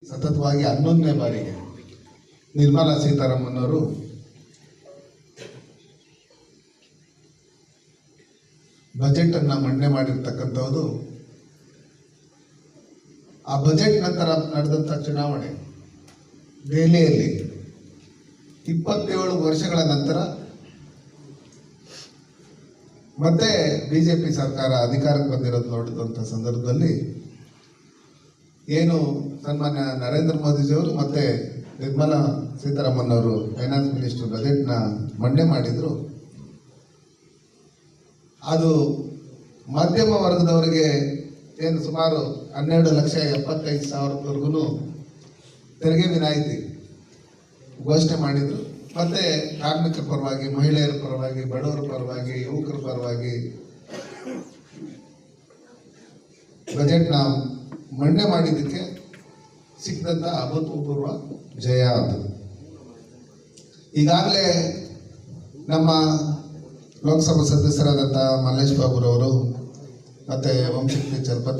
ಸತತವಾಗಿ 11ನೇ ಬಾರಿಗೆ ನಿರ್ಮಲಾ ಸೀತಾರಾಮನ್ ಅವರು ಬಜೆಟ್ ಅನ್ನು ಮಂಡನೆ ಮಾಡಿರ್ತಕ್ಕಂಥದ್ದು. ಆ ಬಜೆಟ್ ನಂತರ ನಡೆದಂಥ ಚುನಾವಣೆ ದೆಹಲಿಯಲ್ಲಿ 27 ವರ್ಷಗಳ ನಂತರ ಮತ್ತೆ ಬಿಜೆಪಿ ಸರ್ಕಾರ ಅಧಿಕಾರಕ್ಕೆ ಬಂದಿರೋದು ನೋಡಿದಂಥ ಸಂದರ್ಭದಲ್ಲಿ ಏನು ಸನ್ಮಾನ್ಯ ನರೇಂದ್ರ ಮೋದಿಜಿಯವರು ಮತ್ತೆ ನಿರ್ಮಲಾ ಸೀತಾರಾಮನ್ ಅವರು ಫೈನಾನ್ಸ್ ಮಿನಿಸ್ಟರ್ ಬಜೆಟ್ನ ಮಂಡನೆ ಮಾಡಿದ್ರು. ಅದು ಮಧ್ಯಮ ವರ್ಗದವರಿಗೆ ಏನು ಸುಮಾರು 12,75,000ವರೆಗೂ ತೆರಿಗೆ ವಿನಾಯಿತಿ ಘೋಷಣೆ ಮಾಡಿದರು. ಮತ್ತೆ ಕಾರ್ಮಿಕರ ಪರವಾಗಿ, ಮಹಿಳೆಯರ ಪರವಾಗಿ, ಬಡವರ ಪರವಾಗಿ, ಯುವಕರ ಪರವಾಗಿ ಬಜೆಟ್ನ ಮಂಡನೆ ಮಾಡಿದ್ದಕ್ಕೆ ಸಿಕ್ಕಿದಂಥ ಅಭೂತಪೂರ್ವ ಜಯ ಅದು. ಈಗಾಗಲೇ ನಮ್ಮ ಲೋಕಸಭಾ ಸದಸ್ಯರಾದಂಥ ಮಲ್ಲೇಶ್ ಬಾಬುರವರು ಮತ್ತು ವಂಶಕೃಷ್ಣ ಚಲಪತಿ